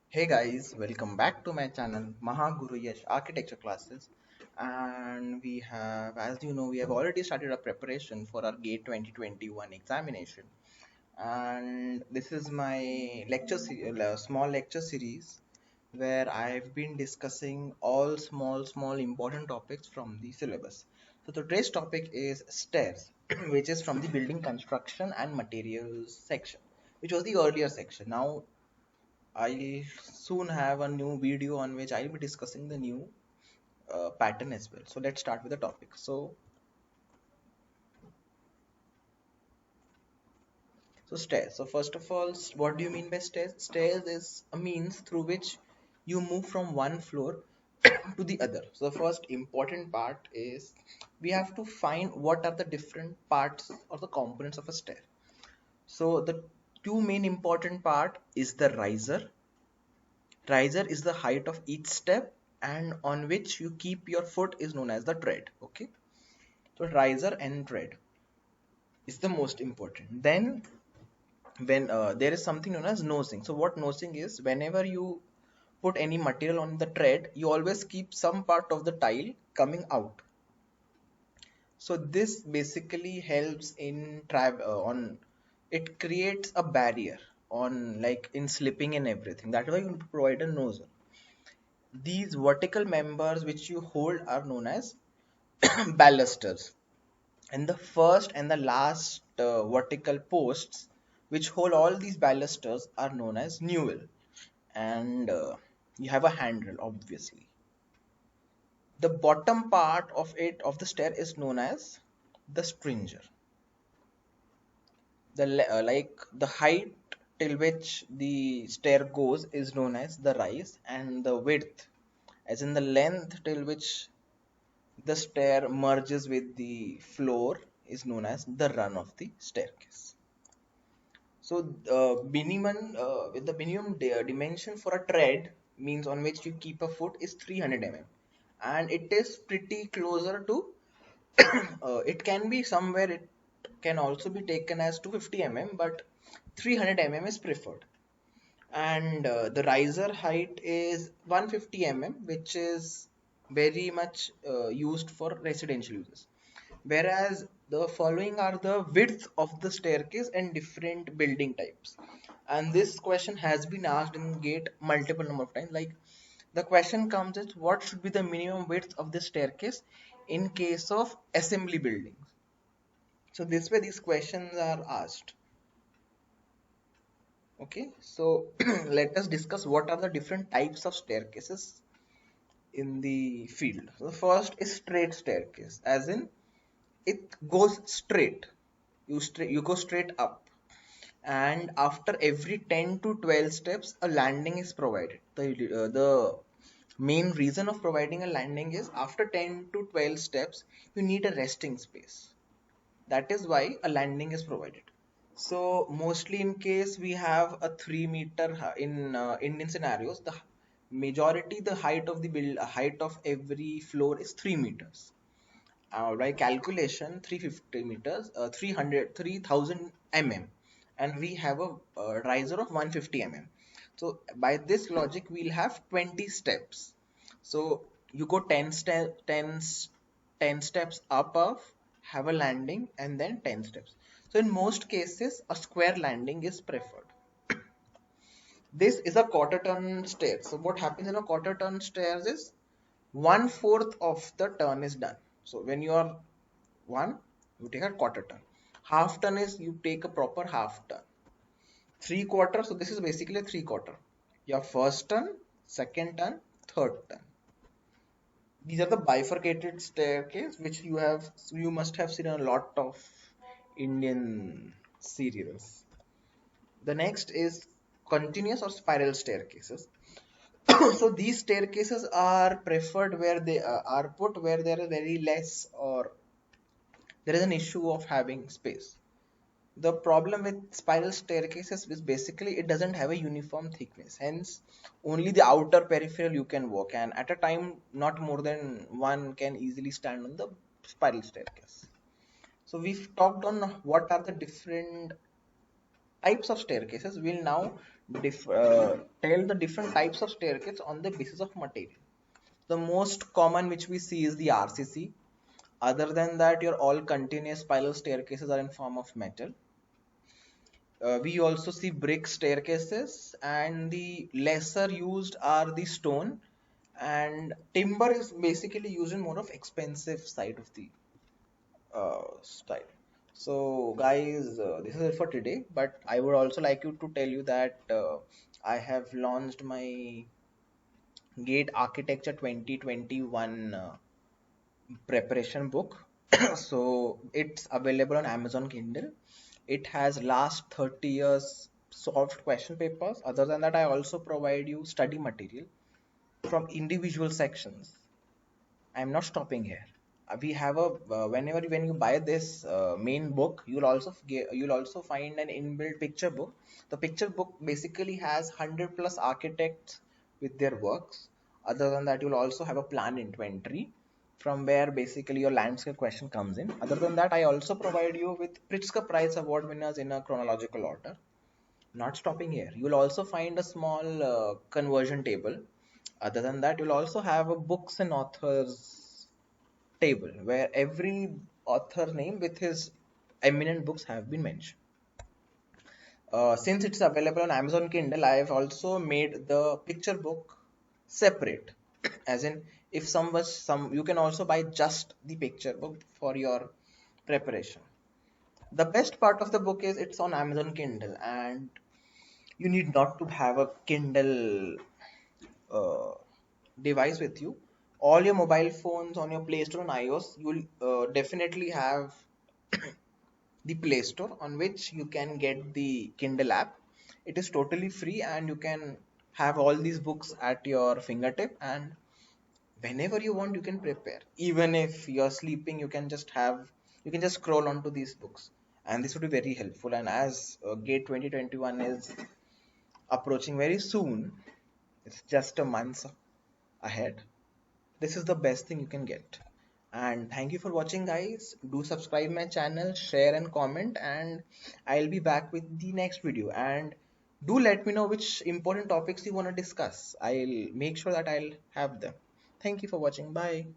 Hey guys, welcome back to my channel Mahaguru Yash Architecture Classes. And we have, as you know, we have already started our preparation for our GATE 2021 examination. And this is my small lecture series where I've been discussing all small important topics from the syllabus. So today's topic is stairs, which is from the building construction and materials section, which was the earlier section. Now I'll soon have a new video on which I'll be discussing the new pattern as well. So let's start with the topic. So stairs. So first of all, what do you mean by stairs? Stairs is a means through which you move from one floor to the other. So the first important part is we have to find what are the different parts or the components of a stair. So the two main important part is the riser. Riser is the height of each step and on which you keep your foot is known as the tread. Okay, so riser and tread is the most important. Then when there is something known as nosing. So what nosing is, whenever you put any material on the tread, you always keep some part of the tile coming out. So this basically helps in on it creates a barrier on like in slipping and everything. That's why you provide a noser. These vertical members which you hold are known as balusters, and the first and the last vertical posts which hold all these balusters are known as newel, and you have a handrail obviously. The bottom part of it of the stair is known as the stringer. Like the height till which the stair goes is known as the rise, and the width, as in the length till which the stair merges with the floor, is known as the run of the staircase. So with the minimum dimension for a tread means on which you keep a foot is 300 mm, and it is pretty closer to it can be somewhere, it can also be taken as 250 mm, but 300 mm is preferred. And the riser height is 150 mm, which is very much used for residential uses, whereas the following are the width of the staircase and different building types. And this question has been asked in gate multiple number of times. Like the question comes is, what should be the minimum width of the staircase in case of assembly buildings? So this way these questions are asked. Okay, so let us discuss what are the different types of staircases in the field. So the first is straight staircase, as in it goes straight. You go straight up, and after every 10 to 12 steps, a landing is provided. The main reason of providing a landing is after 10 to 12 steps, you need a resting space. That is why a landing is provided. So mostly in case we have a 3 meter in Indian scenarios, the majority the height of the height of every floor is 3 meters. By calculation, 350 meters, 3,000 mm, and we have a riser of 150 mm. So by this logic, we'll have 20 steps. So you go 10 steps above, have a landing, and then 10 steps. So in most cases, a square landing is preferred. This is a quarter turn stair. So what happens in a quarter turn stairs is 1/4 of the turn is done. So when you are one, you take a quarter turn. Half turn is you take a proper half turn. 3/4. So this is basically a 3/4. Your first turn, second turn, third turn. These are the bifurcated staircase which you must have seen in a lot of Indian serials. The next is continuous or spiral staircases. So these staircases are preferred where they are put where there is very less or there is an issue of having space. The problem with spiral staircases is basically it doesn't have a uniform thickness. Hence, only the outer peripheral you can walk, and at a time, not more than one can easily stand on the spiral staircase. So we've talked on what are the different types of staircases. We'll now tell the different types of staircase on the basis of material. The most common which we see is the RCC. Other than that, your all continuous spiral staircases are in form of metal. We also see brick staircases, and the lesser used are the stone, and timber is basically used in more of expensive side of the style. So guys, this is it for today, but I would also like you to tell you that I have launched my Gate Architecture 2021 preparation book. So it's available on Amazon Kindle. It has last 30 years solved question papers. Other than that, I also provide you study material from individual sections. I'm not stopping here. We have a whenever when you buy this main book, you'll also find an inbuilt picture book. The picture book basically has 100 plus architects with their works. Other than that, you'll also have a plan inventory from where basically your landscape question comes in. Other than that, I also provide you with Pritzker Prize award winners in a chronological order. Not stopping here, you'll also find a small conversion table. Other than that, you'll also have a books and authors table where every author name with his eminent books have been mentioned. Since it's available on Amazon Kindle, I have also made the picture book separate. As in, if some you can also buy just the picture book for your preparation. The best part of the book is it's on Amazon Kindle, and you need not to have a Kindle uh, device with you. All your mobile phones on your Play Store and iOS, you'll definitely have the Play Store on which you can get the Kindle app. It is totally free, and you can have all these books at your fingertip, and whenever you want you can prepare. Even if you're sleeping, you can just scroll onto these books, and this would be very helpful. And as Gate 2021 is approaching very soon, it's just a month ahead, this is the best thing you can get. And thank you for watching, guys. Do subscribe my channel, share and comment, and I'll be back with the next video. And do let me know which important topics you want to discuss. I'll make sure that I'll have them. Thank you for watching. Bye.